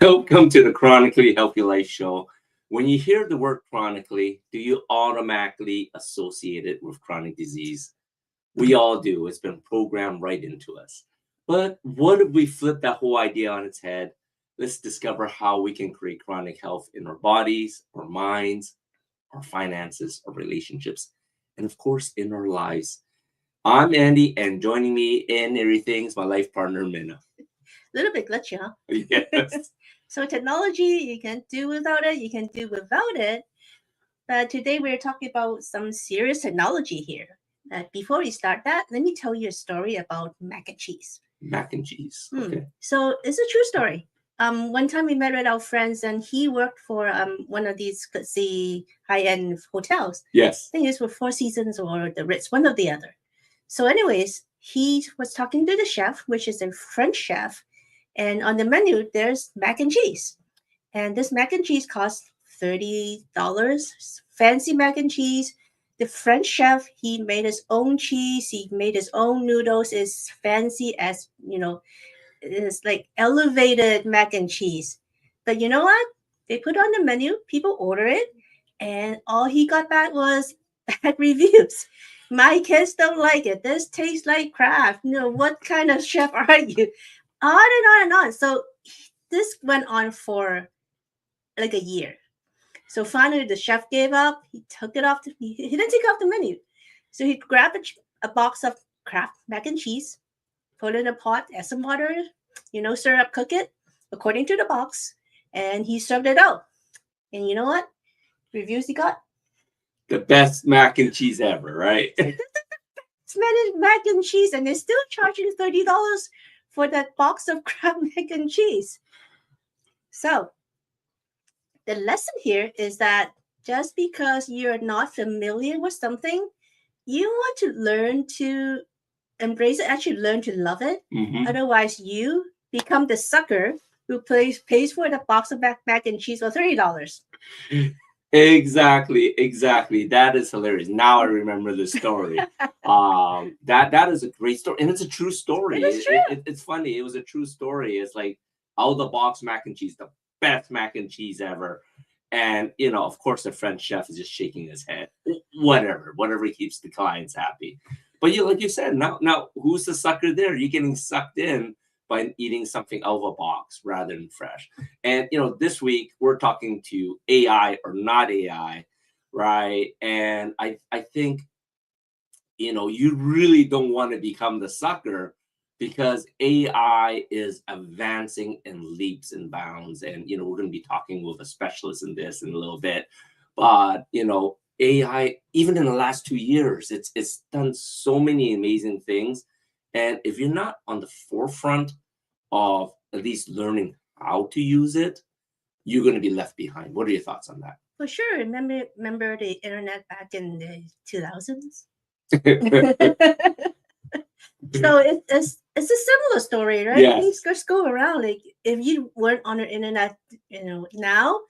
Welcome to the Chronically Healthy Life Show. When you hear the word chronically, do you automatically associate it with chronic disease? We all do. It's been programmed right into us. But what if we flip that whole idea on its head? Let's discover how we can create chronic health in our bodies, our minds, our finances, our relationships, and of course, in our lives. I'm Andy, and joining me in everything is my life partner, Minna. Little bit glitchy, huh? Yes. So technology, you can do without it, you can do without it. But today we're talking about some serious technology here. Before we start that, let me tell you a story about mac and cheese. Mac and cheese. Okay. So it's a true story. One time we met with our friends, and he worked for one of these, let's see, high-end hotels. Yes. I think it's with Four Seasons or the Ritz, one or the other. So anyways, he was talking to the chef, which is a French chef. And on the menu, there's mac and cheese. And this mac and cheese costs $30. Fancy mac and cheese. The French chef, he made his own cheese. He made his own noodles. It's fancy as, it's like elevated mac and cheese. But you know what? They put on the menu. People order it. And all he got back was bad reviews. My kids don't like it. This tastes like crap. What kind of chef are you? On and on and on. So this went on for like a year. So finally, the chef gave up. He took it off. He didn't take it off the menu. So he grabbed a box of Kraft mac and cheese, put it in a pot, add some water, stir up, cook it according to the box, and he served it out. And you know what? Reviews he got? The best mac and cheese ever, right? It's mac and cheese, and they're still charging $30 for that box of Kraft mac and cheese. So the lesson here is that just because you're not familiar with something, you want to learn to embrace it, actually learn to love it. Mm-hmm. Otherwise, you become the sucker who pays for the box of mac and cheese for $30. Exactly. That is hilarious. Now I remember the story. That is a great story, and it's a true story. It's funny. It was a true story. It's like out of the box mac and cheese, the best mac and cheese ever. And of course, the French chef is just shaking his head. Whatever keeps the clients happy. But like you said, now who's the sucker there? You're getting sucked in by eating something out of a box rather than fresh. And this week we're talking to AI or not AI, right? And I think you really don't want to become the sucker, because AI is advancing in leaps and bounds. And we're going to be talking with a specialist in this in a little bit. But AI, even in the last 2 years, it's done so many amazing things. And if you're not on the forefront of at least learning how to use it, you're going to be left behind. What are your thoughts on that? For sure. Remember the internet back in the 2000s? So it's a similar story, right? Yes. Things just go around. Like if you weren't on the internet, now,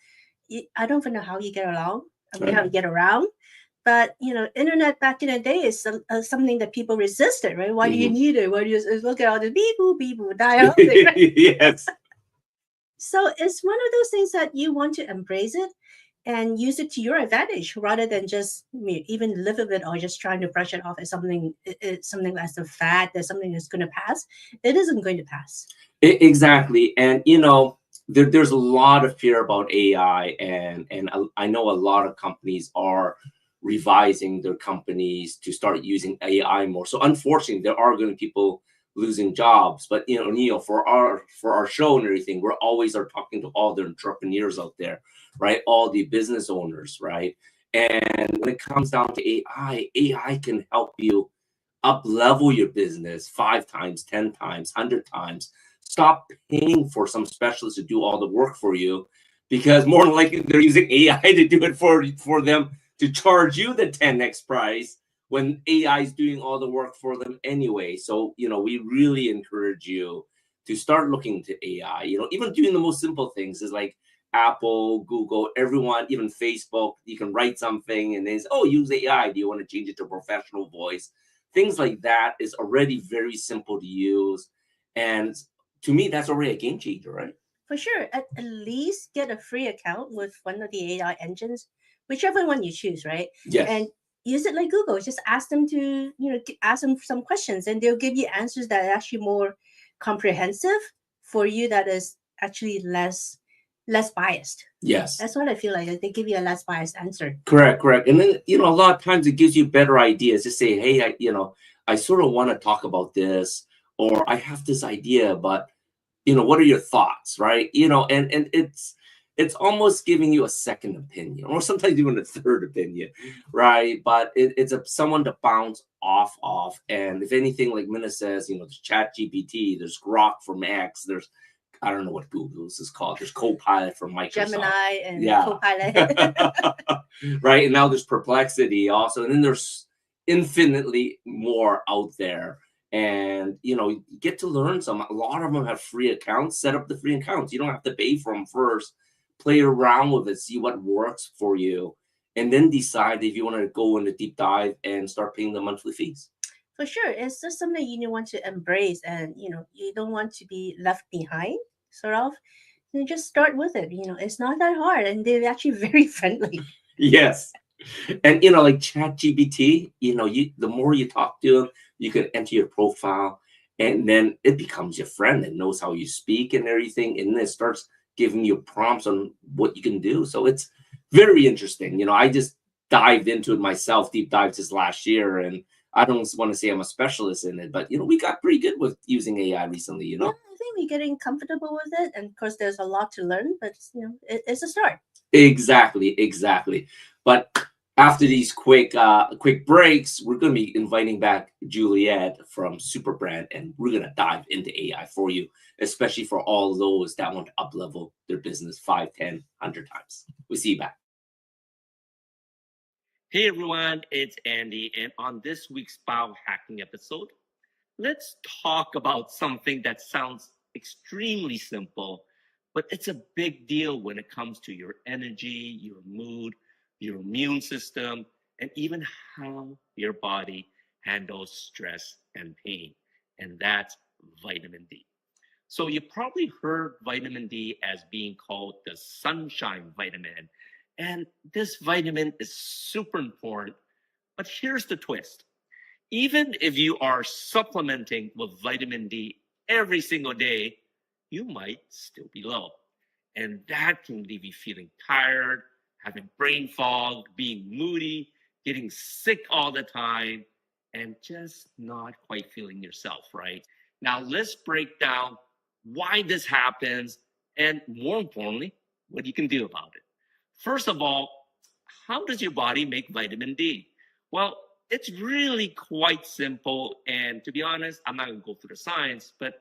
I don't know how you get along. How you get around. But internet back in the day is something that people resisted, right? Why do you need it? Why do you look at all the beep boop dial? Right? Yes. So it's one of those things that you want to embrace it. and use it to your advantage rather than just even live with it or just trying to brush it off as something something that's a fad, that's something that's going to pass. It isn't going to pass. Exactly. And there's a lot of fear about AI, and I know a lot of companies are revising their companies to start using AI more. So unfortunately, there are going to be people losing jobs. But Neil, for our show and everything, we're always are talking to all the entrepreneurs out there, right? All the business owners, right? And when it comes down to AI can help you up level your business 5 times, 10 times, 100 times. Stop paying for some specialist to do all the work for you, because more than likely they're using AI to do it for them, to charge you the 10x price when AI is doing all the work for them anyway. So, we really encourage you to start looking into AI. Even doing the most simple things is like Apple, Google, everyone, even Facebook. You can write something and then say, oh, use AI. Do you want to change it to professional voice? Things like that is already very simple to use. And to me, that's already a game changer, right? For sure. At least get a free account with one of the AI engines, whichever one you choose, right? Yes. And use it like Google. Just ask them to, ask them some questions and they'll give you answers that are actually more comprehensive for you, that is actually less biased. Yes. That's what I feel like. They give you a less biased answer. Correct. And then, a lot of times it gives you better ideas. Just say, hey, I sort of want to talk about this, or I have this idea, but what are your thoughts, right? And it's almost giving you a second opinion, or sometimes even a third opinion, right? But it's someone to bounce off of. And if anything, like Minna says, there's Chat GPT, there's Grok from X, there's, I don't know what Google's is called. There's Copilot from Microsoft. Gemini and Copilot. Right. And now there's Perplexity also. And then there's infinitely more out there. And, you get to learn some. A lot of them have free accounts. Set up the free accounts. You don't have to pay for them first. Play around with it. See what works for you. And then decide if you want to go in a deep dive and start paying the monthly fees. For sure. It's just something you want to embrace, and, you don't want to be left behind, sort of. You just start with it. It's not that hard, and they're actually very friendly. Yes. And, like ChatGPT, the more you talk to them, you can enter your profile, and then it becomes your friend and knows how you speak and everything. And then it starts giving you prompts on what you can do. So it's very interesting. I just dived into it myself, deep dived this last year. And I don't want to say I'm a specialist in it, but, we got pretty good with using AI recently, Yeah, I think we're getting comfortable with it. And of course, there's a lot to learn, but, it's a start. Exactly. But after these quick breaks, we're going to be inviting back Juliet from Superbrand, and we're going to dive into AI for you, especially for all those that want to up-level their business 5, 10, 100 times. We'll see you back. Hey everyone, it's Andy, and on this week's biohacking episode, let's talk about something that sounds extremely simple, but it's a big deal when it comes to your energy, your mood, your immune system, and even how your body handles stress and pain. And that's vitamin D. So you probably heard vitamin D as being called the sunshine vitamin. And this vitamin is super important. But here's the twist. Even if you are supplementing with vitamin D every single day, you might still be low. And that can leave you feeling tired, having brain fog, being moody, getting sick all the time, and just not quite feeling yourself, right? Now, let's break down why this happens and, more importantly, what you can do about it. First of all, how does your body make vitamin D? Well, it's really quite simple. And to be honest, I'm not going to go through the science, but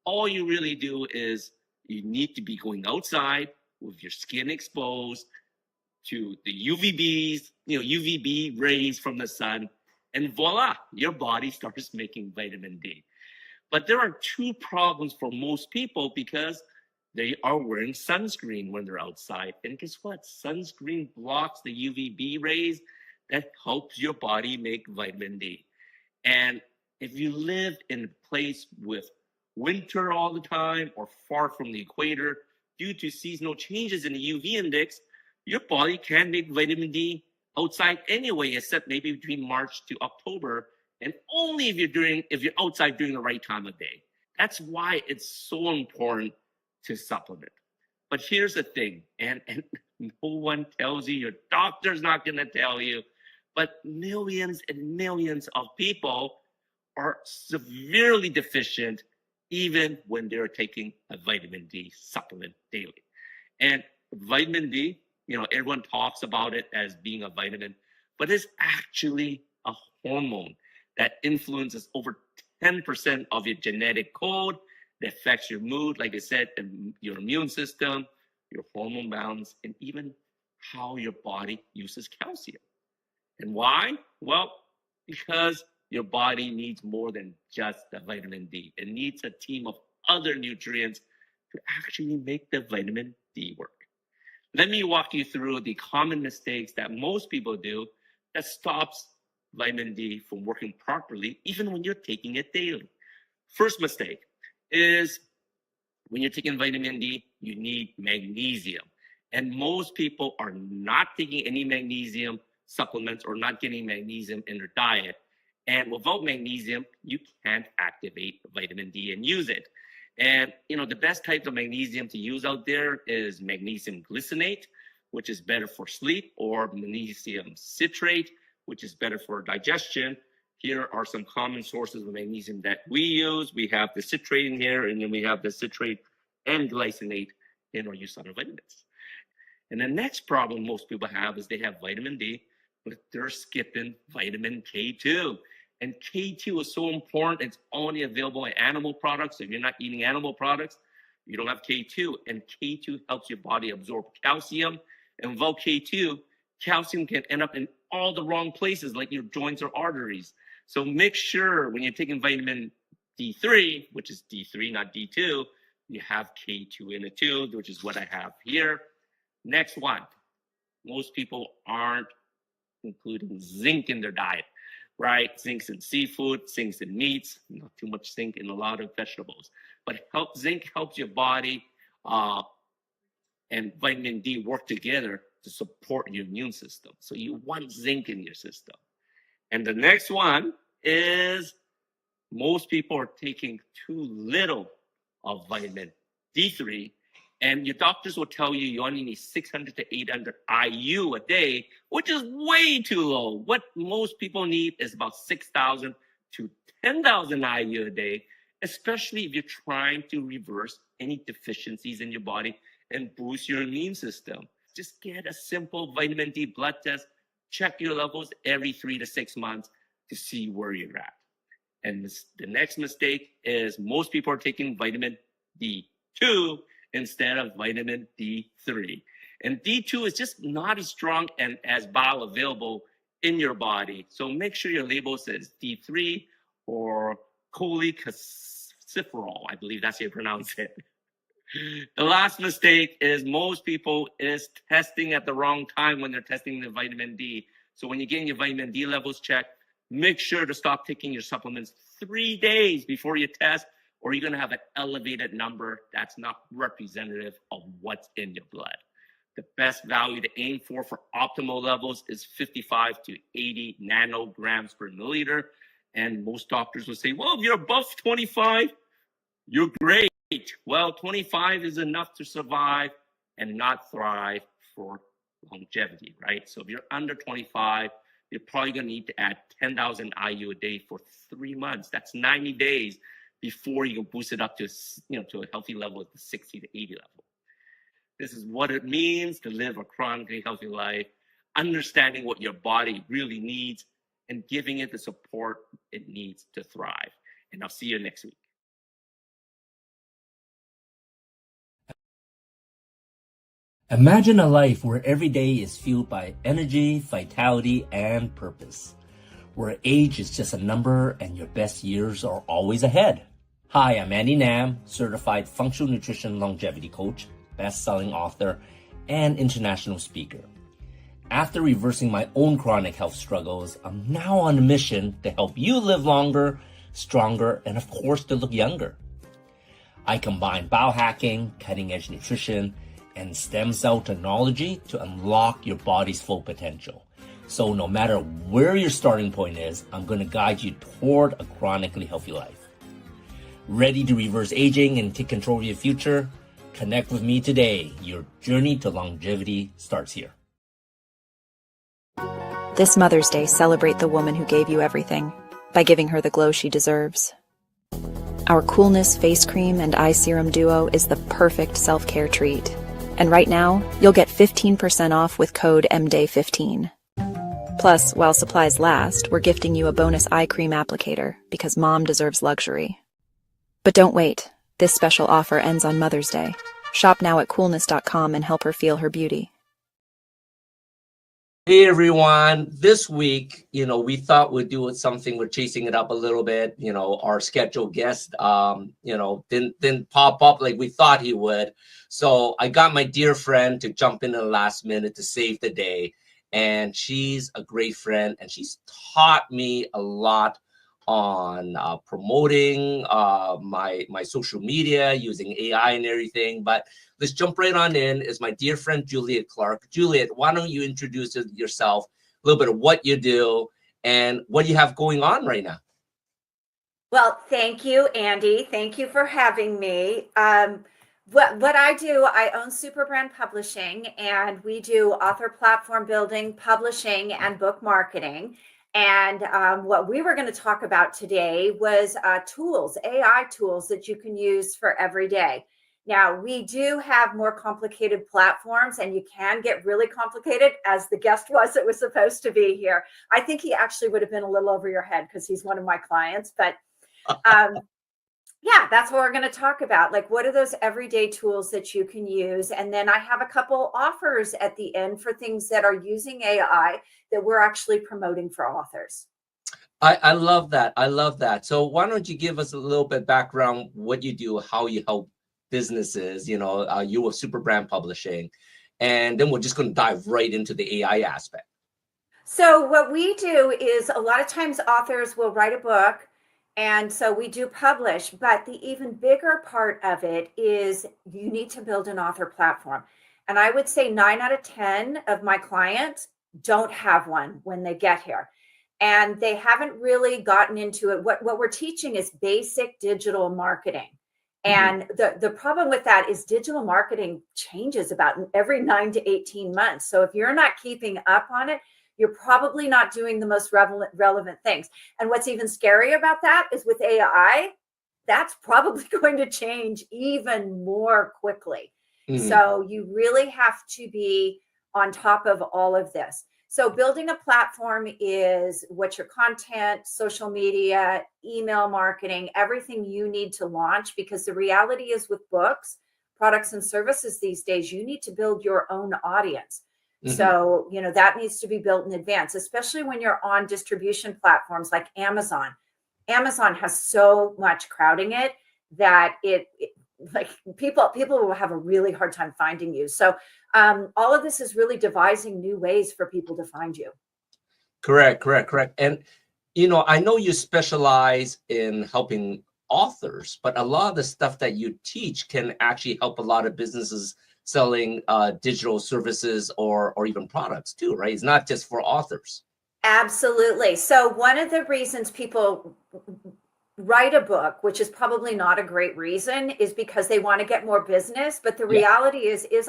all you really do is you need to be going outside with your skin exposed to the UVB rays from the sun, and voila, your body starts making vitamin D. But there are two problems for most people because they are wearing sunscreen when they're outside. And guess what? Sunscreen blocks the UVB rays that helps your body make vitamin D. And if you live in a place with winter all the time or far from the equator, due to seasonal changes in the UV index, your body can make vitamin D outside anyway, except maybe between March to October, and only if you're outside during the right time of day. That's why it's so important to supplement. But here's the thing, and no one tells you, your doctor's not going to tell you, but millions and millions of people are severely deficient even when they're taking a vitamin D supplement daily. And vitamin D, everyone talks about it as being a vitamin, but it's actually a hormone that influences over 10% of your genetic code, that affects your mood, like I said, and your immune system, your hormone balance, and even how your body uses calcium. And why? Well, because your body needs more than just the vitamin D. It needs a team of other nutrients to actually make the vitamin D work. Let me walk you through the common mistakes that most people do that stops vitamin D from working properly, even when you're taking it daily. First mistake is when you're taking vitamin D, you need magnesium. And most people are not taking any magnesium supplements or not getting magnesium in their diet. And without magnesium, you can't activate vitamin D and use it. And, the best type of magnesium to use out there is magnesium glycinate, which is better for sleep, or magnesium citrate, which is better for digestion. Here are some common sources of magnesium that we use. We have the citrate in here, and then we have the citrate and glycinate in our use on our vitamins. And the next problem most people have is they have vitamin D, but they're skipping vitamin K2. And K2 is so important. It's only available in animal products. If you're not eating animal products, you don't have K2. And K2 helps your body absorb calcium. And without K2, calcium can end up in all the wrong places, like your joints or arteries. So make sure when you're taking vitamin D3, which is D3, not D2, you have K2 in it too, which is what I have here. Next one, most people aren't including zinc in their diet, right? Zinc's in seafood, zinc's in meats, not too much zinc in a lot of vegetables. But zinc helps your body and vitamin D work together to support your immune system. So you want zinc in your system. And the next one is most people are taking too little of vitamin D3, and your doctors will tell you only need 600 to 800 IU a day, which is way too low. What most people need is about 6,000 to 10,000 IU a day, especially if you're trying to reverse any deficiencies in your body and boost your immune system. Just get a simple vitamin D blood test, check your levels every 3 to 6 months to see where you're at. And the next mistake is most people are taking vitamin D2 instead of vitamin D3. And D2 is just not as strong and as bioavailable in your body. So make sure your label says D3 or cholecalciferol. I believe that's how you pronounce it. The last mistake is most people is testing at the wrong time when they're testing the vitamin D. So when you're getting your vitamin D levels checked, make sure to stop taking your supplements 3 days before you test, or you're going to have an elevated number that's not representative of what's in your blood. The best value to aim for optimal levels is 55 to 80 nanograms per milliliter. And most doctors will say, well, if you're above 25, you're great. Well, 25 is enough to survive and not thrive for longevity, right? So if you're under 25, you're probably going to need to add 10,000 IU a day for 3 months. That's 90 days before you can boost it up to, to a healthy level at the 60 to 80 level. This is what it means to live a chronically healthy life, understanding what your body really needs and giving it the support it needs to thrive. And I'll see you next week. Imagine a life where every day is fueled by energy, vitality, and purpose. Where age is just a number and your best years are always ahead. Hi, I'm Andy Nam, certified functional nutrition longevity coach, best-selling author, and international speaker. After reversing my own chronic health struggles, I'm now on a mission to help you live longer, stronger, and of course to look younger. I combine biohacking, cutting-edge nutrition, and stem cell technology to unlock your body's full potential. So no matter where your starting point is, I'm going to guide you toward a chronically healthy life. Ready to reverse aging and take control of your future? Connect with me today. Your journey to longevity starts here. This Mother's Day, celebrate the woman who gave you everything by giving her the glow she deserves. Our Coolness Face Cream and Eye Serum Duo is the perfect self-care treat. And right now, you'll get 15% off with code MDAY15. Plus, while supplies last, we're gifting you a bonus eye cream applicator because mom deserves luxury. But don't wait. This special offer ends on Mother's Day. Shop now at coolness.com and help her feel her beauty. Hey everyone, this week, we thought we'd do something, we're chasing it up a little bit. Our scheduled guest, didn't pop up like we thought he would. So I got my dear friend to jump in at the last minute to save the day. And she's a great friend, and she's taught me a lot on promoting my social media using AI and everything. But let's jump right on in. Is my dear friend Juliet Clark. Juliet, why don't you introduce yourself, a little bit of what you do and what you have going on right now? Well, thank you, Andy. Thank you for having me. What I do, I own Superbrand Publishing, and we do author platform building, publishing, and book marketing. And what we were going to talk about today was tools, AI tools that you can use for every day. Now, we do have more complicated platforms, and you can get really complicated, as the guest that was supposed to be here. I think he actually would have been a little over your head because he's one of my clients. But yeah, that's what we're going to talk about. Like, what are those everyday tools that you can use? And then I have a couple offers at the end for things that are using AI that we're actually promoting for authors. I love that. I love that. So why don't you give us a little bit background, what you do, how you help businesses, you with Superbrand Publishing, and then we're just going to dive right into the AI aspect. So what we do is a lot of times authors will write a book, and so we do publish, but the even bigger part of it is you need to build an author platform. And I would say 9 out of 10 of my clients don't have one when they get here. And they haven't really gotten into it. What we're teaching is basic digital marketing. And the problem with that is digital marketing changes about every 9 to 18 months. So if you're not keeping up on it, you're probably not doing the most relevant things. And what's even scary about that is with AI, that's probably going to change even more quickly. So you really have to be on top of all of this. So building a platform is what's your content, social media, email marketing, everything you need to launch, because the reality is with books, products and services these days, you need to build your own audience. So, that needs to be built in advance, especially when you're on distribution platforms like Amazon. Amazon has so much crowding it that people will have a really hard time finding you. So all of this is really devising new ways for people to find you. Correct. And, I know you specialize in helping authors, but a lot of the stuff that you teach can actually help a lot of businesses selling digital services or even products too, right? It's not just for authors. Absolutely. So one of the reasons people write a book, which is probably not a great reason, is because they want to get more business. But the reality is as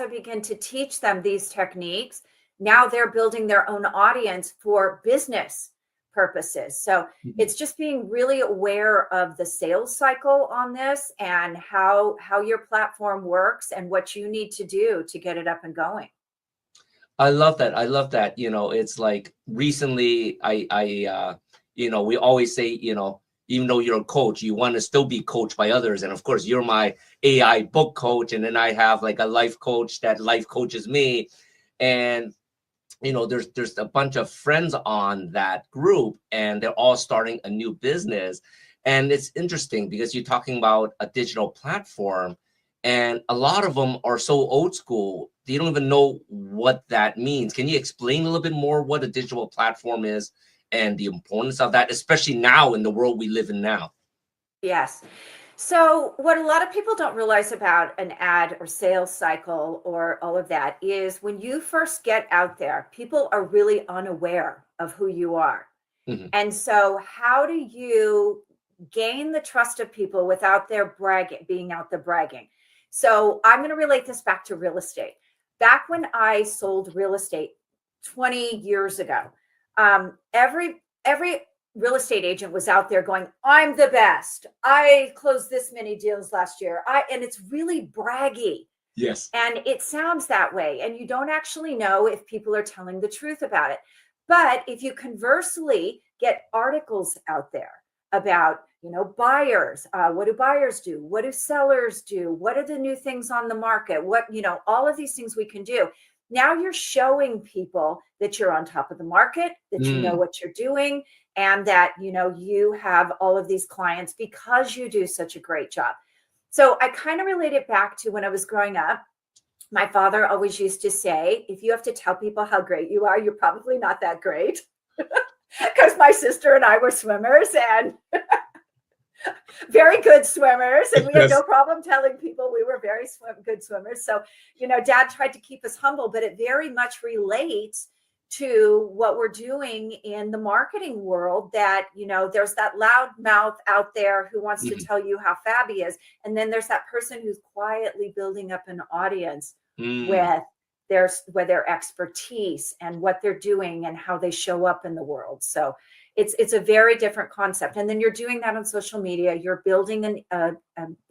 I begin to teach them these techniques, now they're building their own audience for business purposes. So it's just being really aware of the sales cycle on this and how your platform works and what you need to do to get it up and going. I love that. It's like recently we always say, even though you're a coach, you want to still be coached by others. And of course, you're my AI book coach. And then I have like a life coach that life coaches me. And there's a bunch of friends on that group, and they're all starting a new business. And it's interesting because you're talking about a digital platform, and a lot of them are so old school, they don't even know what that means. Can you explain a little bit more what a digital platform is and the importance of that, especially now in the world we live in now? Yes. So what a lot of people don't realize about an ad or sales cycle or all of that is when you first get out there, people are really unaware of who you are. Mhm. And so how do you gain the trust of people without their bragging, being out there bragging? So I'm going to relate this back to real estate. Back when I sold real estate 20 years ago, every real estate agent was out there going, I'm the best. I closed this many deals last year. And it's really braggy. Yes. And it sounds that way. And you don't actually know if people are telling the truth about it. But if you conversely get articles out there about, buyers, what do buyers do? What do sellers do? What are the new things on the market? What, all of these things we can do. Now you're showing people that you're on top of the market, that you know what you're doing, and that, you have all of these clients because you do such a great job. So I kind of relate it back to when I was growing up. My father always used to say, if you have to tell people how great you are, you're probably not that great. Because my sister and I were swimmers and very good swimmers. And we had no problem telling people we were very good swimmers. So, Dad tried to keep us humble, but it very much relates to what we're doing in the marketing world, that, there's that loud mouth out there who wants to tell you how fab he is. And then there's that person who's quietly building up an audience with their expertise and what they're doing and how they show up in the world. So it's a very different concept. And then you're doing that on social media. You're building an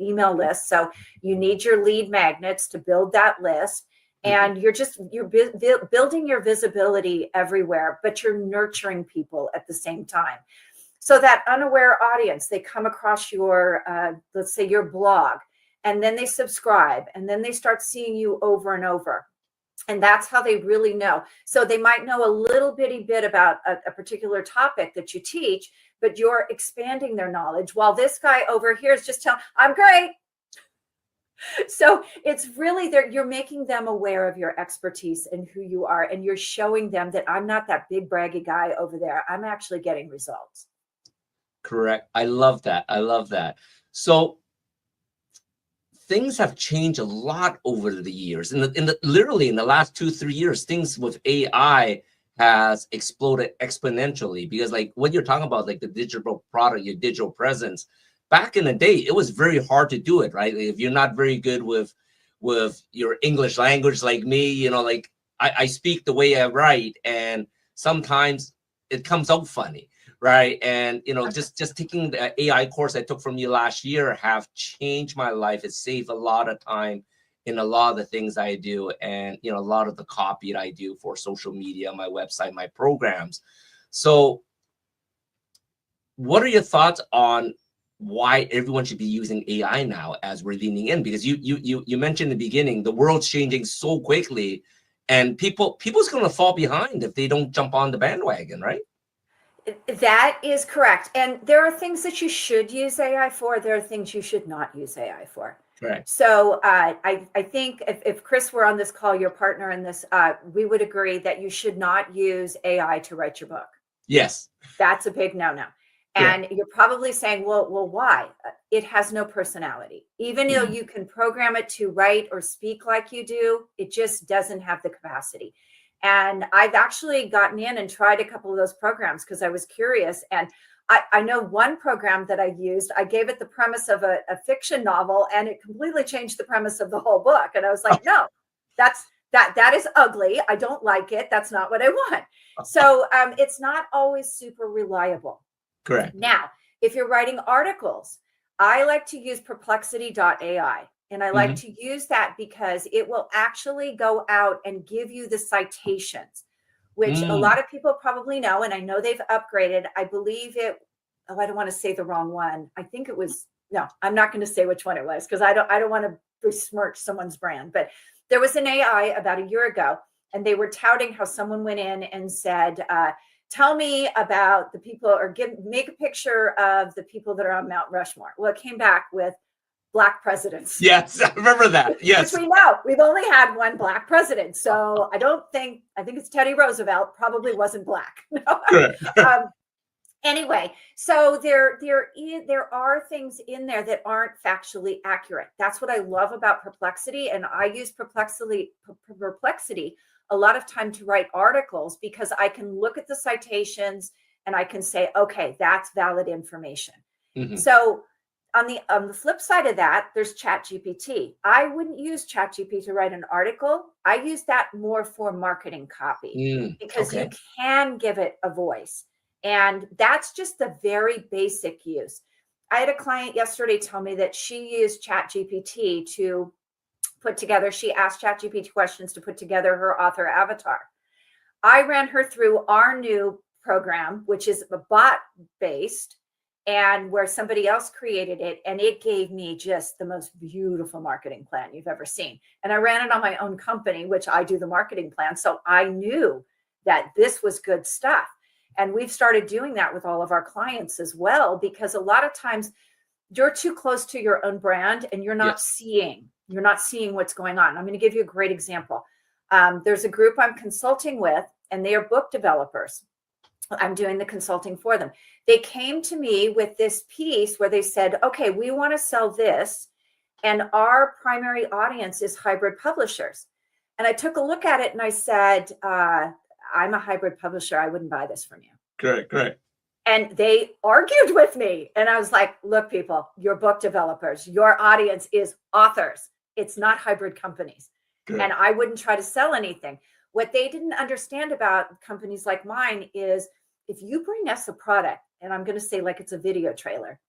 email list. So you need your lead magnets to build that list. And you're building your visibility everywhere, but you're nurturing people at the same time. So that unaware audience, they come across your, let's say your blog, and then they subscribe, and then they start seeing you over and over. And that's how they really know. So they might know a little bitty bit about a particular topic that you teach, but you're expanding their knowledge, while this guy over here is just telling, I'm great. So it's really you're making them aware of your expertise and who you are. And you're showing them that I'm not that big braggy guy over there. I'm actually getting results. Correct. I love that. So things have changed a lot over the years. Literally in the last 2-3 years, things with AI has exploded exponentially, because like what you're talking about, like the digital product, your digital presence, back in the day, it was very hard to do it, right? If you're not very good with your English language like me, like I speak the way I write, and sometimes it comes out funny, right? And, just taking the AI course I took from you last year have changed my life. It saved a lot of time in a lot of the things I do, and, a lot of the copy that I do for social media, my website, my programs. So what are your thoughts on why everyone should be using AI now as we're leaning in? Because you mentioned in the beginning, the world's changing so quickly, and people's going to fall behind if they don't jump on the bandwagon, right? That is correct. And there are things that you should use AI for. There are things you should not use AI for. Right. So I think if Chris were on this call, your partner in this, we would agree that you should not use AI to write your book. Yes. That's a big no-no. And you're probably saying, well, why? It has no personality. Even though you can program it to write or speak like you do, it just doesn't have the capacity. And I've actually gotten in and tried a couple of those programs because I was curious. And I know one program that I used, I gave it the premise of a fiction novel, and it completely changed the premise of the whole book. And I was like, no, that is ugly. I don't like it. That's not what I want. So it's not always super reliable. Correct. Now, if you're writing articles, I like to use perplexity.ai. And I like to use that because it will actually go out and give you the citations, which a lot of people probably know. And I know they've upgraded. I believe I don't want to say the wrong one. I think it was, no, I'm not going to say which one it was because I don't want to besmirch someone's brand. But there was an AI about a year ago, and they were touting how someone went in and said, tell me about the people, or make a picture of the people that are on Mount Rushmore. Well, it came back with Black presidents. Yes, I remember that. Yes. Which we know. We've only had one Black president. So I think it's Teddy Roosevelt, probably wasn't Black. No. Anyway, so there are things in there that aren't factually accurate. That's what I love about Perplexity, and I use Perplexity a lot of time to write articles because I can look at the citations and I can say, okay, that's valid information. Mhm. So on the flip side of that, there's ChatGPT. I wouldn't use ChatGPT to write an article. I use that more for marketing copy because you can give it a voice. And that's just the very basic use. I had a client yesterday tell me that she used ChatGPT to put together, she asked ChatGPT questions to put together her author avatar. I ran her through our new program, which is a bot based and where somebody else created it. And it gave me just the most beautiful marketing plan you've ever seen. And I ran it on my own company, which I do the marketing plan. So I knew that this was good stuff. And we've started doing that with all of our clients as well, because a lot of times you're too close to your own brand and you're not seeing what's going on. I'm going to give you a great example. There's a group I'm consulting with, and they are book developers. I'm doing the consulting for them. They came to me with this piece where they said, okay, we want to sell this, and our primary audience is hybrid publishers. And I took a look at it and I said, I'm a hybrid publisher. I wouldn't buy this from you. Correct. And they argued with me. And I was like, look, people, you're book developers. Your audience is authors. It's not hybrid companies. Correct. And I wouldn't try to sell anything. What they didn't understand about companies like mine is if you bring us a product, and I'm going to say like it's a video trailer,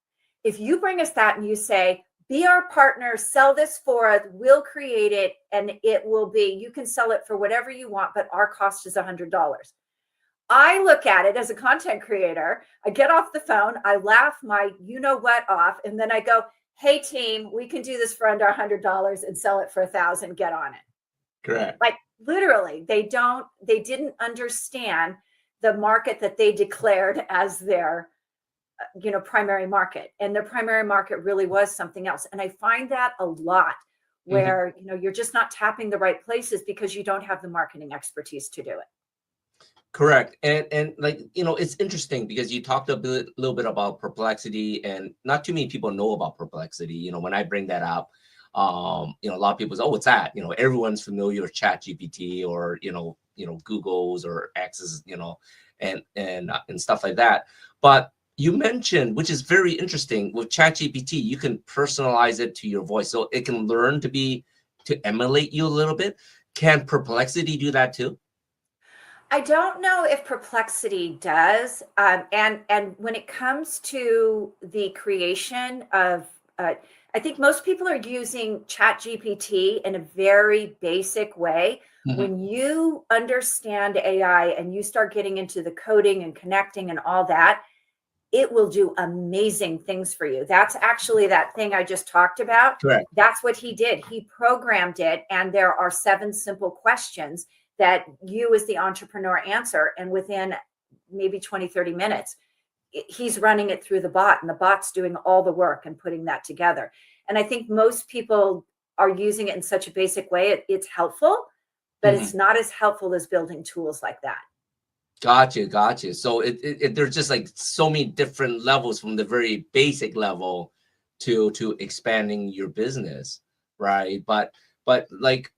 if you bring us that and you say, be our partner, sell this for us, we'll create it, and it will be, you can sell it for whatever you want, but our cost is $100. I look at it as a content creator. I get off the phone, I laugh my you-know-what off, and then I go, hey, team, we can do this for under $100 and sell it for $1,000. Get on it. Correct. Like literally, they didn't understand the market that they declared as their primary market, and their primary market really was something else. And I find that a lot where you're just not tapping the right places because you don't have the marketing expertise to do it. Correct. And like, it's interesting because you talked a little bit about Perplexity, and not too many people know about Perplexity. When I bring that up, a lot of people say, oh, what's that? Everyone's familiar with ChatGPT or, Google's or X's, and stuff like that. But you mentioned, which is very interesting, with ChatGPT, you can personalize it to your voice. So it can learn to emulate you a little bit. Can Perplexity do that too? I don't know if Perplexity does. And when it comes to the creation of, I think most people are using ChatGPT in a very basic way. Mm-hmm. When you understand AI and you start getting into the coding and connecting and all that, it will do amazing things for you. That's actually that thing I just talked about. Correct. That's what he did. He programmed it, and there are 7 simple questions that you as the entrepreneur answer. And within maybe 20, 30 minutes, he's running it through the bot, and the bot's doing all the work and putting that together. And I think most people are using it in such a basic way. It's helpful, but it's not as helpful as building tools like that. Gotcha. So there's just like so many different levels from the very basic level to expanding your business, right? But like,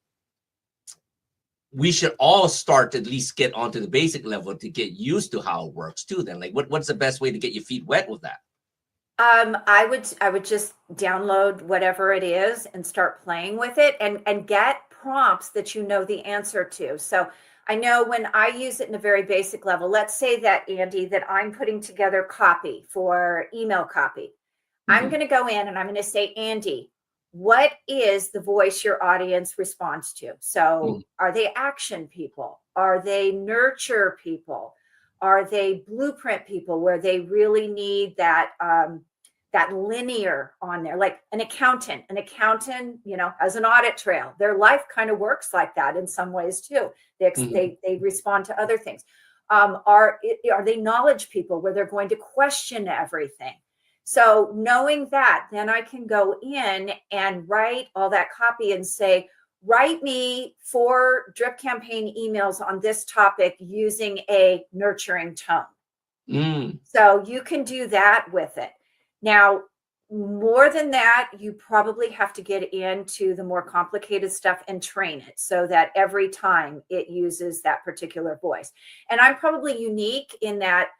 we should all start to at least get onto the basic level to get used to how it works too. Then, like, what's the best way to get your feet wet with that? I would just download whatever it is and start playing with it, and get prompts that you know the answer to. So I know when I use it in a very basic level, let's say that, Andy, that I'm putting together copy for email copy. I'm going to go in and I'm going to say, Andy, what is the voice your audience responds to? So are they action people? Are they nurture people? Are they blueprint people where they really need that that linear on there? Like an accountant, has an audit trail. Their life kind of works like that in some ways too. They respond to other things. Are they knowledge people where they're going to question everything? So knowing that, then I can go in and write all that copy and say, write me 4 drip campaign emails on this topic using a nurturing tone. So you can do that with it. Now, more than that, you probably have to get into the more complicated stuff and train it so that every time it uses that particular voice. And I'm probably unique in that,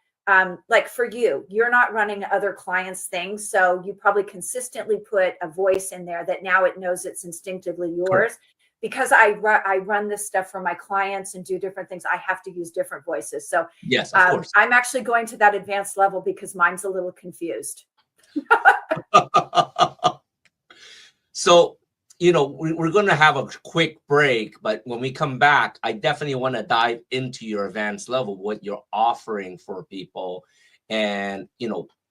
like for you, you're not running other clients' things. So you probably consistently put a voice in there that now it knows it's instinctively yours. Correct. Because I run this stuff for my clients and do different things, I have to use different voices. So yes, of course. I'm actually going to that advanced level because mine's a little confused. So, we're going to have a quick break, but when we come back, I definitely want to dive into your advanced level, what you're offering for people, and,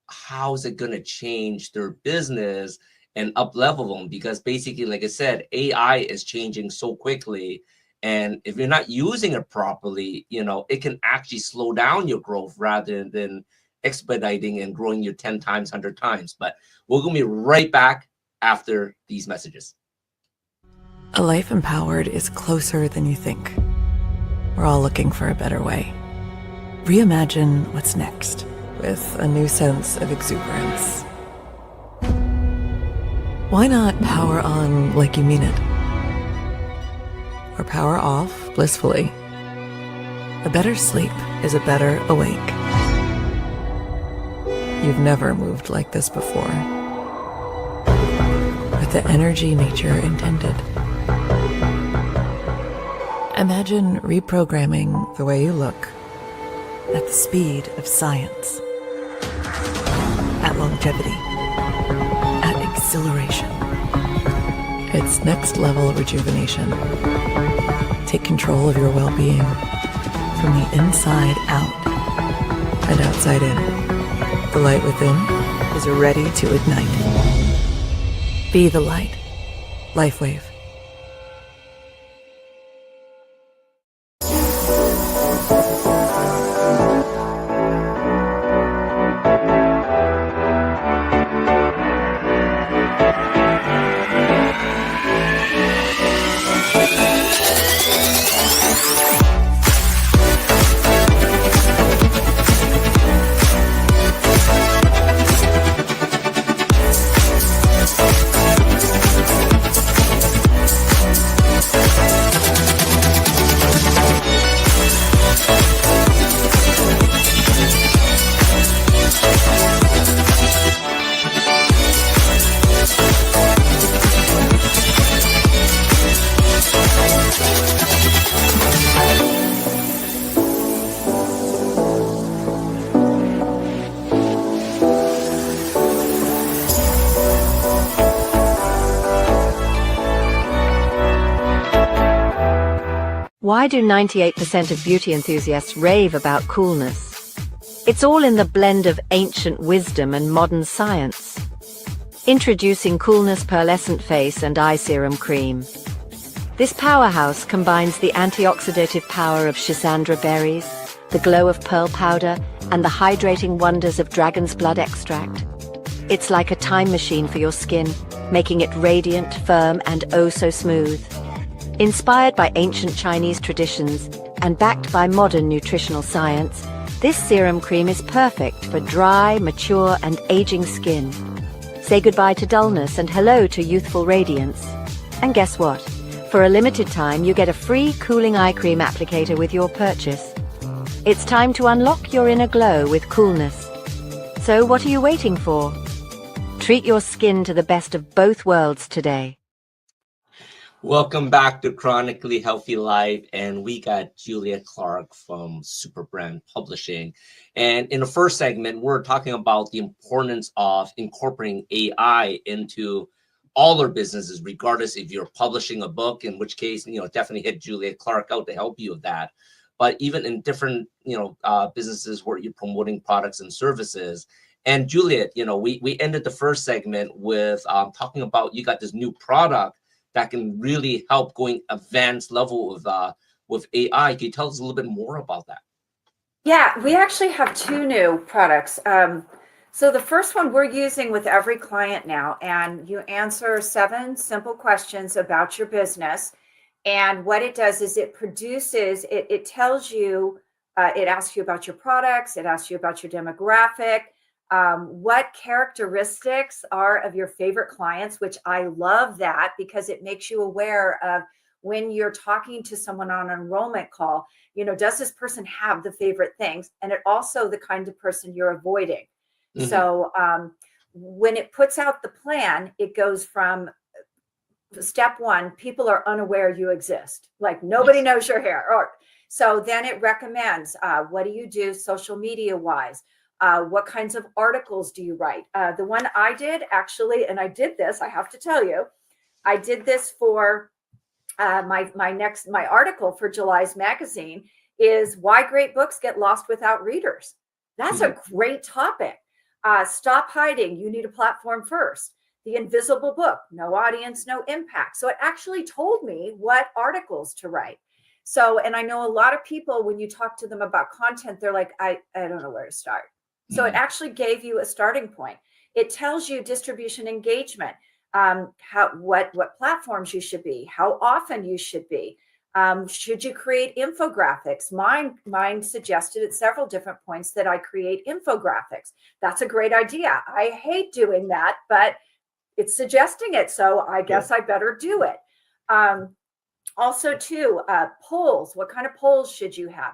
how is it going to change their business and up level them? Because basically, like I said, AI is changing so quickly. And if you're not using it properly, it can actually slow down your growth rather than expediting and growing you 10 times, 100 times. But we're going to be right back after these messages. A life empowered is closer than you think. We're all looking for a better way. Reimagine what's next with a new sense of exuberance. Why not power on like you mean it? Or power off blissfully? A better sleep is a better awake. You've never moved like this before. With the energy nature intended. Imagine reprogramming the way you look at the speed of science, at longevity, at exhilaration. It's next level rejuvenation. Take control of your well-being from the inside out and outside in. The light within is ready to ignite. Be the light. LifeWave. Why do 98% of beauty enthusiasts rave about coolness? It's all in the blend of ancient wisdom and modern science. Introducing Coolness Pearlescent Face and Eye Serum Cream. This powerhouse combines the antioxidative power of schisandra berries, the glow of pearl powder, and the hydrating wonders of dragon's blood extract. It's like a time machine for your skin, making it radiant, firm, and oh so smooth. Inspired by ancient Chinese traditions and backed by modern nutritional science, this serum cream is perfect for dry, mature, and aging skin. Say goodbye to dullness and hello to youthful radiance. And guess what? For a limited time, you get a free cooling eye cream applicator with your purchase. It's time to unlock your inner glow with coolness. So what are you waiting for? Treat your skin to the best of both worlds today. Welcome back to Chronically Healthy Life, and we got Juliet Clark from Superbrand Publishing. And in the first segment, we're talking about the importance of incorporating AI into all our businesses, regardless if you're publishing a book, in which case, definitely hit Juliet Clark out to help you with that. But even in different, businesses where you're promoting products and services. And Juliet, we ended the first segment with talking about you got this new product that can really help going advanced level with AI. Can you tell us a little bit more about that? Yeah, we actually have two new products. So the first one we're using with every client now, and you answer 7 simple questions about your business. And what it does is it produces, it tells you It asks you about your products. It asks you about your demographic. What characteristics are of your favorite clients, which I love that because it makes you aware of when you're talking to someone on an enrollment call, does this person have the favorite things? And it also the kind of person you're avoiding. Mm-hmm. So when it puts out the plan, it goes from step one, people are unaware you exist. Like nobody knows your hair. So then it recommends, what do you do social media wise? What kinds of articles do you write? The one I did actually, and I did this, I have to tell you, I did this for my article for July's magazine is why great books get lost without readers. That's a great topic. Stop hiding. You need a platform first. The invisible book, no audience, no impact. So it actually told me what articles to write. So, and I know a lot of people, when you talk to them about content, they're like, I don't know where to start. So it actually gave you a starting point. It tells you distribution engagement, what platforms you should be, how often you should be. Should you create infographics? Mine suggested at several different points that I create infographics. That's a great idea. I hate doing that, but it's suggesting it. So I guess I better do it. Also too, polls. What kind of polls should you have?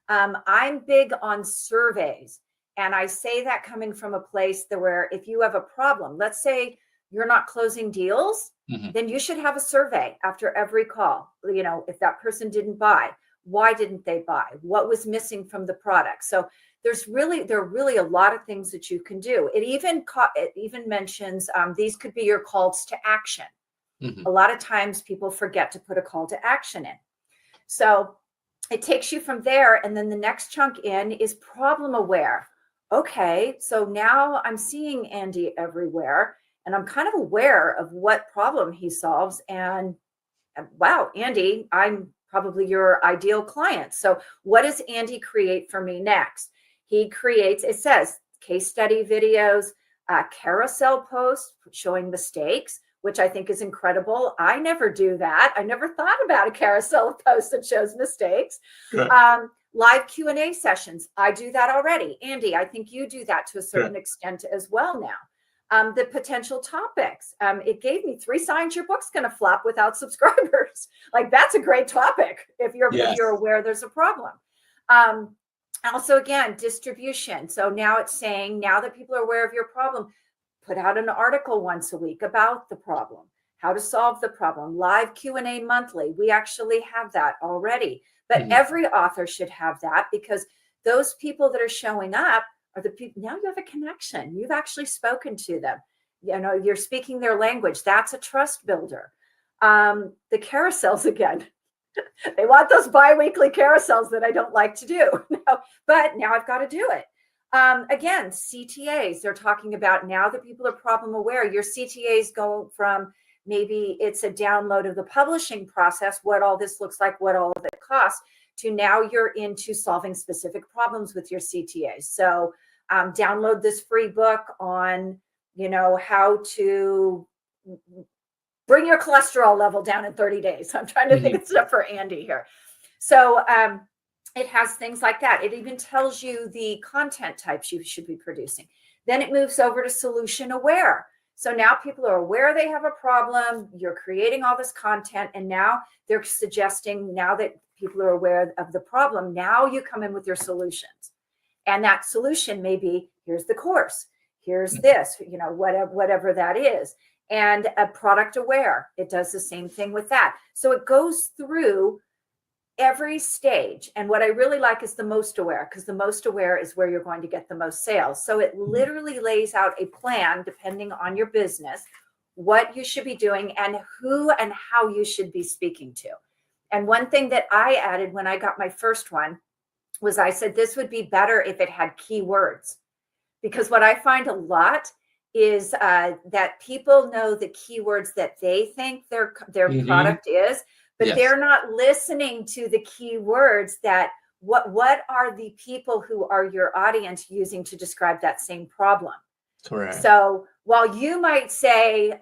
I'm big on surveys. And I say that coming from a place where if you have a problem, let's say you're not closing deals, then you should have a survey after every call. If that person didn't buy, why didn't they buy? What was missing from the product? So there are really a lot of things that you can do. It even mentions these could be your calls to action. A lot of times people forget to put a call to action in. So it takes you from there. And then the next chunk in is problem aware. Okay, so now I'm seeing Andy everywhere and I'm kind of aware of what problem he solves. And wow, Andy, I'm probably your ideal client. So what does Andy create for me next? He creates, it says, case study videos, carousel posts showing mistakes, which I think is incredible. I never do that. I never thought about a carousel post that shows mistakes. Live Q&A sessions. I do that already. Andy, I think you do that to a certain extent as well now. The potential topics. It gave me 3 signs your book's going to flop without subscribers. Like that's a great topic if you're aware there's a problem. Also, again, distribution. So now it's saying, now that people are aware of your problem, put out an article once a week about the problem, how to solve the problem, live Q&A monthly. We actually have that already, but every author should have that because those people that are showing up are the people, now you have a connection. You've actually spoken to them. You're speaking their language. That's a trust builder. The carousels again. They want those bi-weekly carousels that I don't like to do. But now I've got to do it. Again, CTAs, they're talking about now that people are problem aware, your CTAs go from maybe it's a download of the publishing process, what all this looks like, what all of it costs, to now you're into solving specific problems with your CTAs. So download this free book on, how to bring your cholesterol level down in 30 days. I'm trying to think of stuff for Andy here. So it has things like that. It even tells you the content types you should be producing. Then it moves over to solution aware. So now people are aware they have a problem. You're creating all this content. And now they're suggesting, now that people are aware of the problem, now you come in with your solutions. And that solution may be, here's the course, here's this, whatever that is. And a product aware, it does the same thing with that. So it goes through every stage. And what I really like is the most aware, because the most aware is where you're going to get the most sales. So it literally lays out a plan, depending on your business, what you should be doing and who and how you should be speaking to. And one thing that I added when I got my first one was I said, this would be better if it had keywords, because what I find a lot is that people know the keywords that they think their product is, but they're not listening to the keywords that what are the people who are your audience using to describe that same problem. Correct. So while you might say,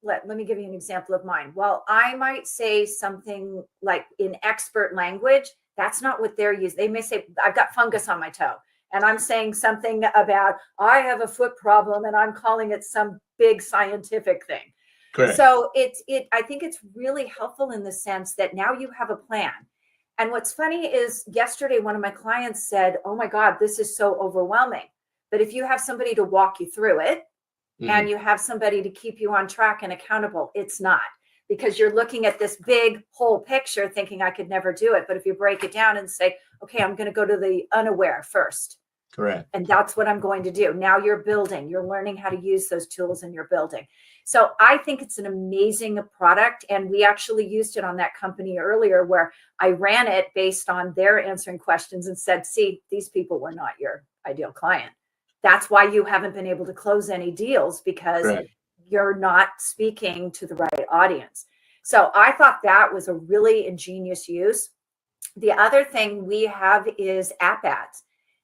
let me give you an example of mine. While I might say something like in expert language, That's not what they're using. They may say, I've got fungus on my toe. And I'm saying something about, I have a foot problem, and I'm calling it some big scientific thing. Correct. So I think it's really helpful in the sense that now you have a plan. And what's funny is yesterday, one of my clients said, oh my God, this is so overwhelming. But if you have somebody to walk you through it, and you have somebody to keep you on track and accountable, it's not, because you're looking at this big whole picture thinking I could never do it. But if you break it down and say, okay, I'm going to go to the unaware first. Correct. And that's what I'm going to do. Now you're building, you're learning how to use those tools, and you're building. So I think it's an amazing product. And we actually used it on that company earlier, where I ran it based on their answering questions and said, see, these people were not your ideal client. That's why you haven't been able to close any deals, because you're not speaking to the right audience. So I thought that was a really ingenious use. The other thing we have is app ads.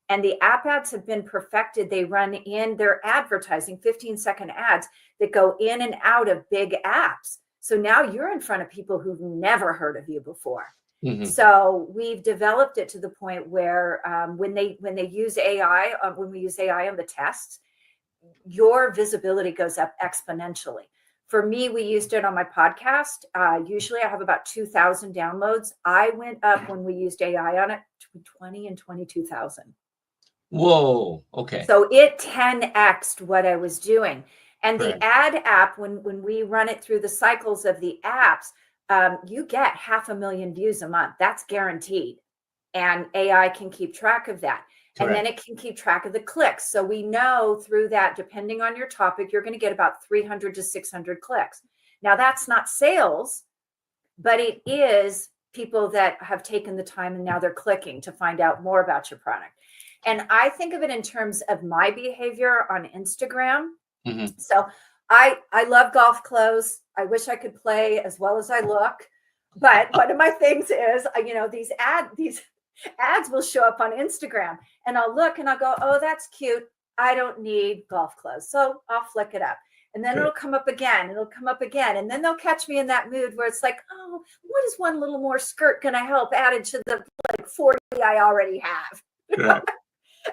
And the app ads have been perfected. They run in their advertising, 15-second ads that go in and out of big apps. So now you're in front of people who've never heard of you before. So we've developed it to the point where when they use AI, when we use AI on the tests, your visibility goes up exponentially. For me, we used it on my podcast. Usually I have about 2,000 downloads. I went up when we used AI on it between 20 and 22,000. Whoa. Okay. So it 10x'd what I was doing. And the ad app, when we run it through the cycles of the apps, you get 500,000 views a month. That's guaranteed. And AI can keep track of that. And then it can keep track of the clicks. So we know through that, depending on your topic, you're going to get about 300 to 600 clicks. Now, that's not sales, but it is people that have taken the time and now they're clicking to find out more about your product. And I think of it in terms of my behavior on Instagram. So I love golf clothes. I wish I could play as well as I look. But one of my things is, these ads will show up on Instagram, and I'll look and I'll go, oh, that's cute. I don't need golf clothes. So I'll flick it up. And then it'll come up again. It'll come up again. And then they'll catch me in that mood where it's like, oh, what is one little more skirt going to help added to the 40 I already have?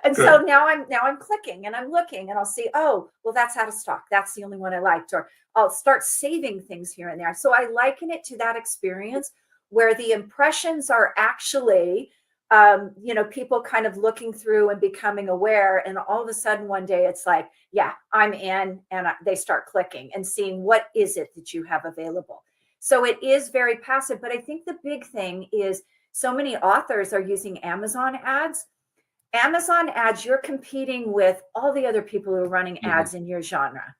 And so now I'm clicking and I'm looking and I'll see, oh, well, that's out of stock. That's the only one I liked. Or I'll start saving things here and there. So I liken it to that experience where the impressions are actually, people kind of looking through and becoming aware. And all of a sudden one day it's like, yeah, I'm in, and they start clicking and seeing what is it that you have available. So it is very passive. But I think the big thing is so many authors are using Amazon ads. Amazon ads, you're competing with all the other people who are running ads in your genre.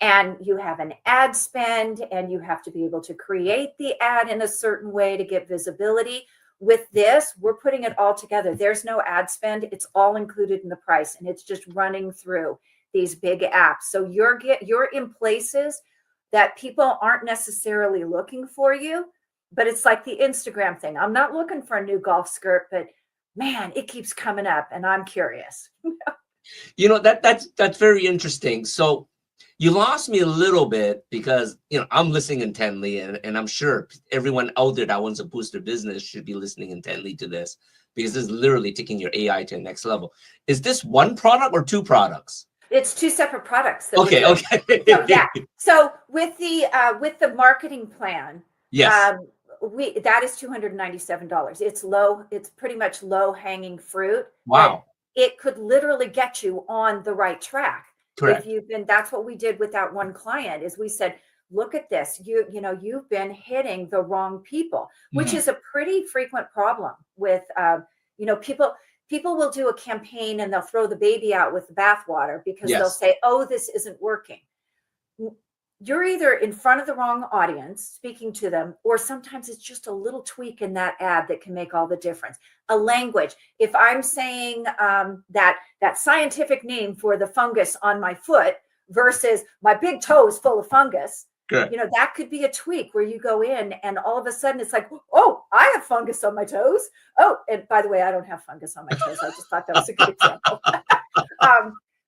And you have an ad spend, and you have to be able to create the ad in a certain way to get visibility. With this, we're putting it all together. There's no ad spend. It's all included in the price, and it's just running through these big apps. So you're in places that people aren't necessarily looking for you, but it's like the Instagram thing. I'm not looking for a new golf skirt, but man, it keeps coming up and I'm curious. That's very interesting. So you lost me a little bit because, I'm listening intently, and I'm sure everyone out there that wants to boost their business should be listening intently to this, because this is literally taking your AI to the next level. Is this one product or two products? It's two separate products. Okay. So, yeah. So with the marketing plan, that is $297. It's low. It's pretty much low hanging fruit. Wow. It could literally get you on the right track. Correct. That's what we did with that one client, is we said, look at this. You've been hitting the wrong people, which is a pretty frequent problem with, people will do a campaign and they'll throw the baby out with the bathwater because they'll say, oh, this isn't working. You're either in front of the wrong audience speaking to them, or sometimes it's just a little tweak in that ad that can make all the difference. A language. If I'm saying that scientific name for the fungus on my foot versus my big toe is full of fungus, that could be a tweak where you go in and all of a sudden it's like, oh, I have fungus on my toes. Oh, and by the way, I don't have fungus on my toes. I just thought that was a good example.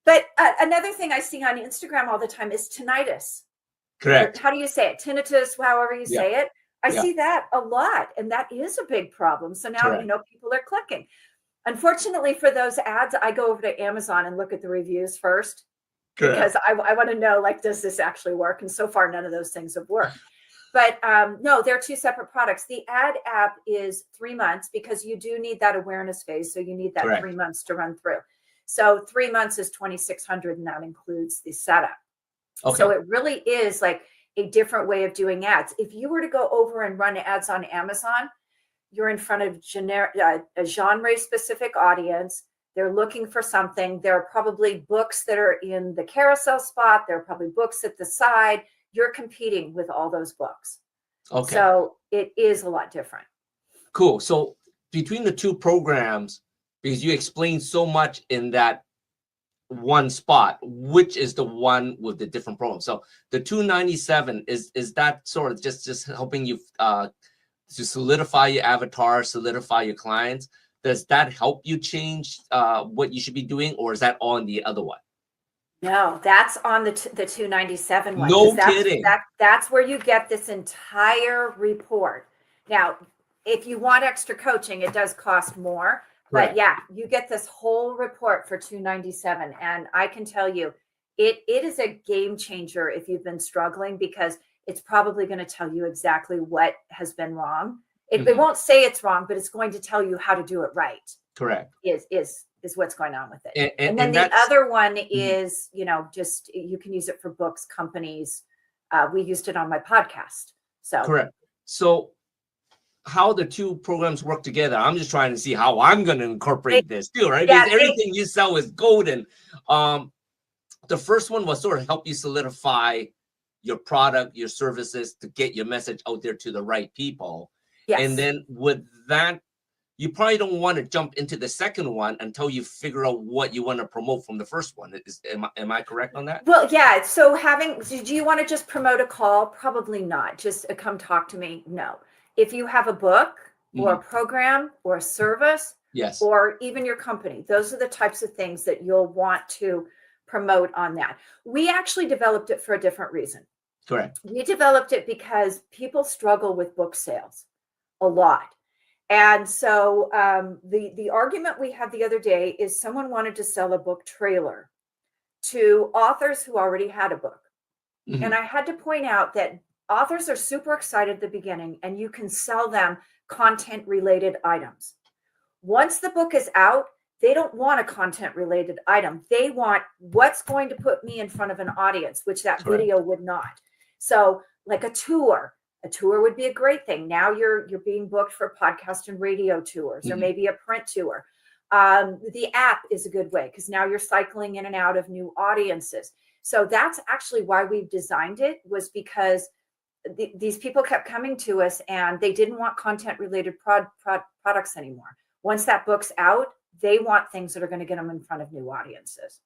But another thing I see on Instagram all the time is tinnitus. Correct. How do you say it? Tinnitus, however you say it. I see that a lot, and that is a big problem. So now, people are clicking. Unfortunately for those ads, I go over to Amazon and look at the reviews first because I want to know, like, does this actually work? And so far, none of those things have worked. But no, they're two separate products. The ad app is 3 months because you do need that awareness phase. So you need that 3 months to run through. So 3 months is $2,600, and that includes the setup. Okay. So it really is like a different way of doing ads. If you were to go over and run ads on Amazon, you're in front of a genre-specific audience. They're looking for something. There are probably books that are in the carousel spot. There are probably books at the side. You're competing with all those books. Okay. So it is a lot different. Cool. So between the two programs, because you explained so much in that one spot, which is the one with the different programs? So the $297 is that sort of just helping you to solidify your avatar, solidify your clients? Does that help you change what you should be doing, or is that on the other one? No, that's on the $297 one. No kidding. That's where you get this entire report. Now, if you want extra coaching, it does cost more. But yeah, you get this whole report for $297. And I can tell you, it is a game changer if you've been struggling, because it's probably going to tell you exactly what has been wrong. It won't say it's wrong, but it's going to tell you how to do it right. Correct. Is what's going on with it. And then the other one is, just you can use it for books, companies. We used it on my podcast. So correct. So how the two programs work together, I'm just trying to see how I'm going to incorporate this too, right? Yeah, because everything you sell is golden. The first one was sort of help you solidify your product, your services, to get your message out there to the right people. Yes. And then with that, you probably don't want to jump into the second one until you figure out what you want to promote from the first one. Am I correct on that? Well, yeah. So do you want to just promote a call? Probably not. Just come talk to me. No. If you have a book or a program or a service, yes, or even your company, those are the types of things that you'll want to promote on that. We actually developed it for a different reason. Correct. We developed it because people struggle with book sales a lot. And so the argument we had the other day is someone wanted to sell a book trailer to authors who already had a book. Mm-hmm. And I had to point out that authors are super excited at the beginning, and you can sell them content related items. Once the book is out, they don't want a content related item. They want what's going to put me in front of an audience, which that video would not. So like a tour would be a great thing. Now you're being booked for podcast and radio tours, or maybe a print tour. The app is a good way, because now you're cycling in and out of new audiences. So that's actually why we've designed it, was because these people kept coming to us and they didn't want content related products anymore. Once that book's out, they want things that are going to get them in front of new audiences.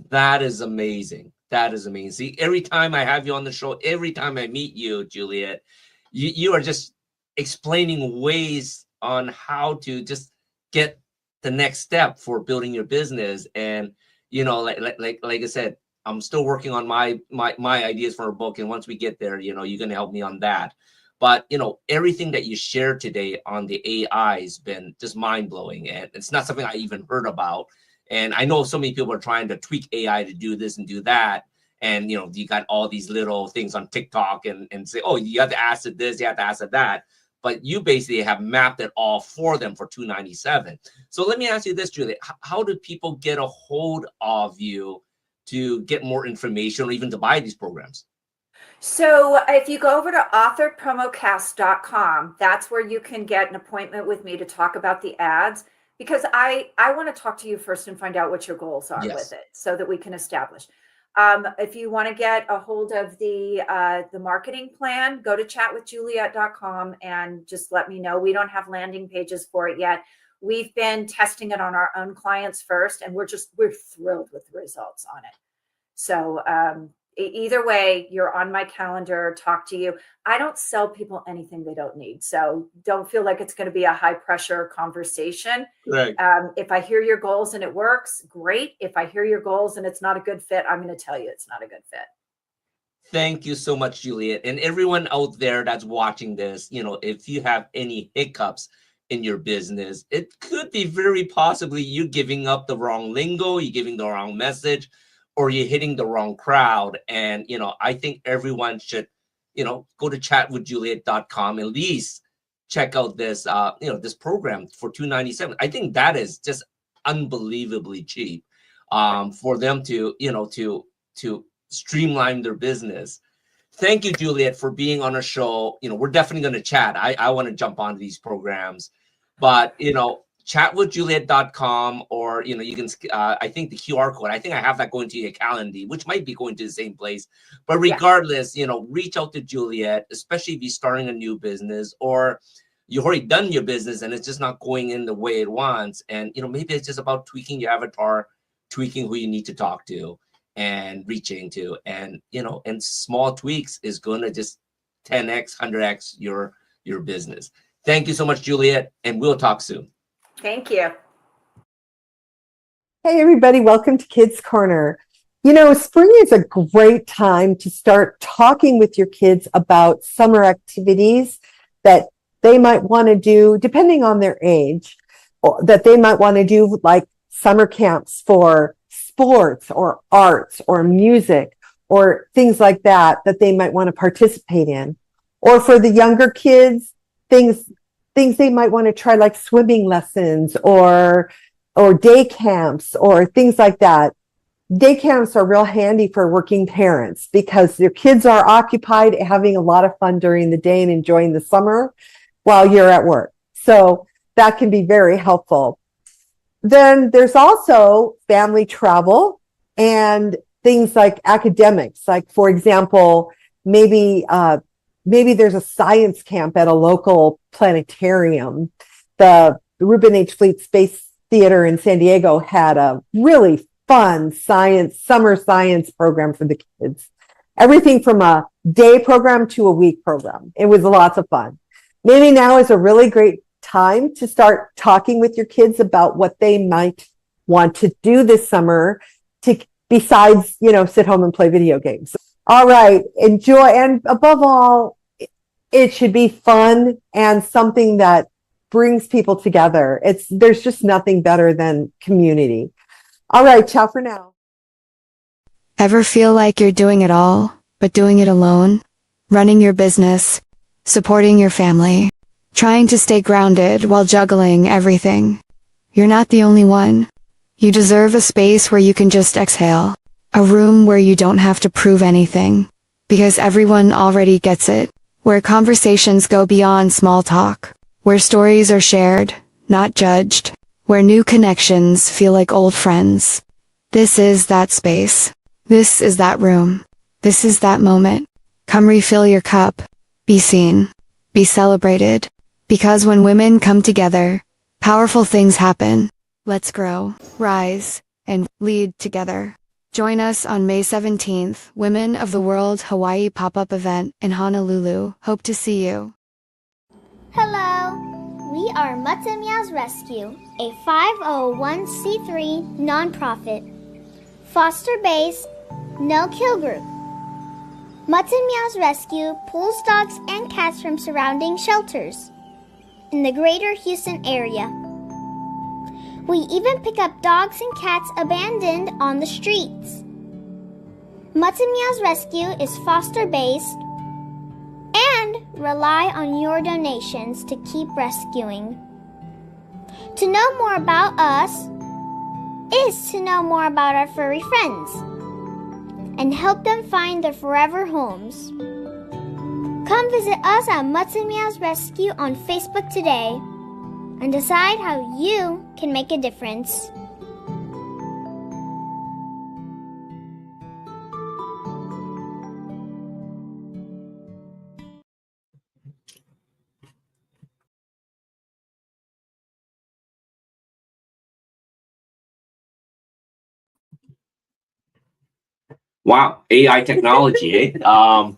That is amazing. That is amazing. See, every time I have you on the show, every time I meet you, Juliet, you are just explaining ways on how to just get the next step for building your business. And, like I said, I'm still working on my ideas for a book. And once we get there, you're going to help me on that. But, everything that you shared today on the AI has been just mind blowing. And it's not something I even heard about. And I know so many people are trying to tweak AI to do this and do that. And, you got all these little things on TikTok and say, oh, you have to ask it this, you have to ask it that. But you basically have mapped it all for them for $297. So let me ask you this, Juliet. How do people get a hold of you to get more information, or even to buy these programs? So if you go over to authorpromocast.com, that's where you can get an appointment with me to talk about the ads, because I want to talk to you first and find out what your goals are with it, so that we can establish. If you want to get a hold of the marketing plan, go to chatwithjuliet.com and just let me know. We don't have landing pages for it yet. We've been testing it on our own clients first, and we're thrilled with the results on it. So either way, you're on my calendar, talk to you. I don't sell people anything they don't need. So don't feel like it's going to be a high pressure conversation. Right. If I hear your goals and it works, great. If I hear your goals and it's not a good fit, I'm going to tell you it's not a good fit. Thank you so much, Juliet. And everyone out there that's watching this, if you have any hiccups in your business, it could be very possibly you giving up the wrong lingo, you giving the wrong message, or you're hitting the wrong crowd. And, I think everyone should, go to chatwithjuliet.com, at least check out this, this program for $297. I think that is just unbelievably cheap for them to, to streamline their business. Thank you, Juliet, for being on our show. We're definitely going to chat. I want to jump onto these programs, but chatwithjuliet.com, or you can I think the QR code, I think I have that going to your calendar, which might be going to the same place. But regardless, reach out to Juliet, especially if you're starting a new business, or you've already done your business and it's just not going in the way it wants. And maybe it's just about tweaking your avatar, tweaking who you need to talk to and reaching to, and and small tweaks is going to just 10x 100x your business. Thank you so much, Juliet, and we'll talk soon. Thank you. Hey everybody, welcome to Kids Corner. Spring is a great time to start talking with your kids about summer activities that they might want to do, depending on their age, or that they might want to do, like summer camps for sports or arts or music or things like that they might want to participate in. Or for the younger kids, things they might want to try, like swimming lessons or day camps or things like that. Day camps are real handy for working parents because their kids are occupied having a lot of fun during the day and enjoying the summer while you're at work. So that can be very helpful. Then there's also family travel and things like academics. Like, for example, maybe there's a science camp at a local planetarium. The Reuben H. Fleet Space Theater in San Diego had a really fun summer science program for the kids. Everything from a day program to a week program. It was lots of fun. Maybe now is a really great time to start talking with your kids about what they might want to do this summer besides, sit home and play video games. All right. Enjoy. And above all, it should be fun and something that brings people together. There's just nothing better than community. All right. Ciao for now. Ever feel like you're doing it all, but doing it alone? Running your business, supporting your family, trying to stay grounded while juggling everything. You're not the only one. You deserve a space where you can just exhale. A room where you don't have to prove anything. Because everyone already gets it. Where conversations go beyond small talk. Where stories are shared, not judged. Where new connections feel like old friends. This is that space. This is that room. This is that moment. Come refill your cup. Be seen. Be celebrated. Because when women come together, powerful things happen. Let's grow, rise, and lead together. Join us on May 17th, Women of the World Hawaii pop-up event in Honolulu. Hope to see you. Hello, we are Mutts and Meows Rescue, a 501c3 nonprofit, foster-based, no-kill group. Mutts and Meows Rescue pulls dogs and cats from surrounding shelters in the greater Houston area. We even pick up dogs and cats abandoned on the streets. Mutts and Meows Rescue is foster-based and rely on your donations to keep rescuing. To know more about us is to know more about our furry friends and help them find their forever homes. Come visit us at Mutts and Meows Rescue on Facebook today and decide how you can make a difference. Wow, AI technology, eh?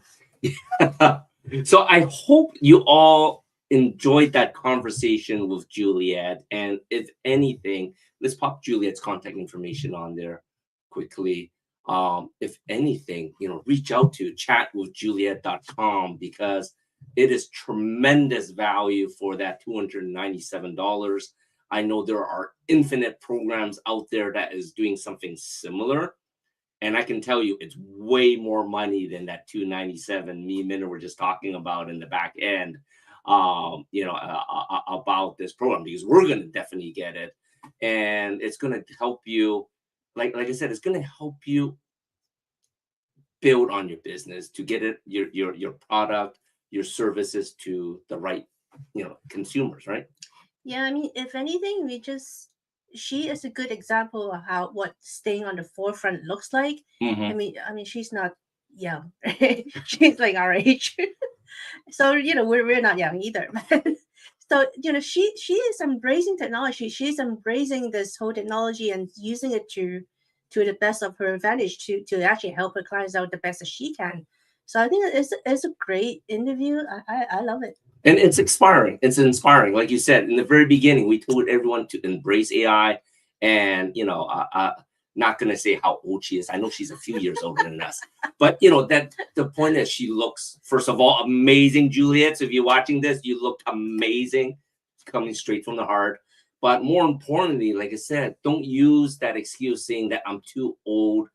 So I hope you all enjoyed that conversation with Juliet. And if anything, let's pop Juliet's contact information on there quickly. if anything, reach out to chatwithjuliet.com, because it is tremendous value for that $297. I know there are infinite programs out there that is doing something similar. And I can tell you it's way more money than that $297 me and Minna were just talking about in the back end, about this program, because we're going to definitely get it. And it's going to help you, like I said, it's going to help you build on your business to get it, your product, your services to the right, consumers, right? Yeah, I mean, if anything, she is a good example of what staying on the forefront looks like. I mean, she's not young. She's like our age. So, we're not young either. So, she is embracing technology. She's embracing this whole technology and using it to the best of her advantage to actually help her clients out the best as she can. So I think it's a great interview. I love it. And it's inspiring. It's inspiring. Like you said, in the very beginning, we told everyone to embrace AI. And, not going to say how old she is. I know she's a few years older than us. But, that the point is, she looks, first of all, amazing, Juliet. So if you're watching this, you look amazing, coming straight from the heart. But more importantly, like I said, don't use that excuse saying that I'm too old.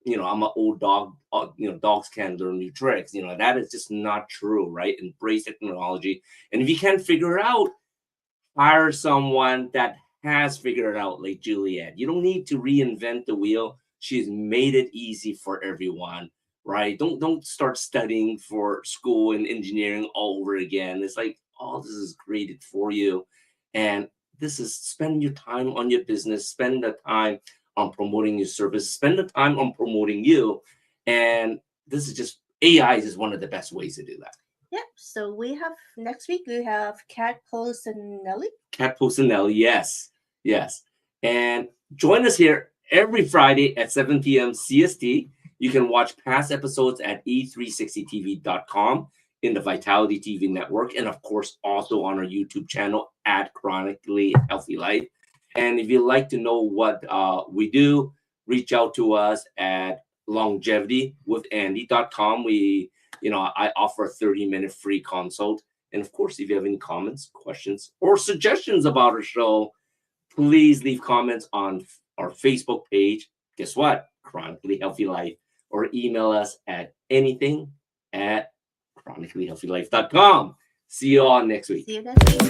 I'm an old dog. Dogs can't learn new tricks. That is just not true, right? Embrace technology. And if you can't figure it out, hire someone that has figured it out, like Juliet. You don't need to reinvent the wheel. She's made it easy for everyone, right? Don't start studying for school and engineering all over again. It's like, all this is created for you. And this is spend your time on your business, spend the time on promoting your service, spend the time on promoting you. And this is just, AI is one of the best ways to do that. Yep. So next week, we have Kat Posanelli. Kat Posanelli, yes. And join us here every Friday at 7 p.m. CST. You can watch past episodes at e360tv.com in the Vitality TV network. And of course, also on our YouTube channel at Chronically Healthy Life. And if you'd like to know what we do, reach out to us at longevitywithandy.com. I offer a 30-minute free consult. And of course, if you have any comments, questions, or suggestions about our show, please leave comments on our Facebook page. Guess what? Chronically Healthy Life. Or email us at anything@chronicallyhealthylife.com. See you all next week. See you next week.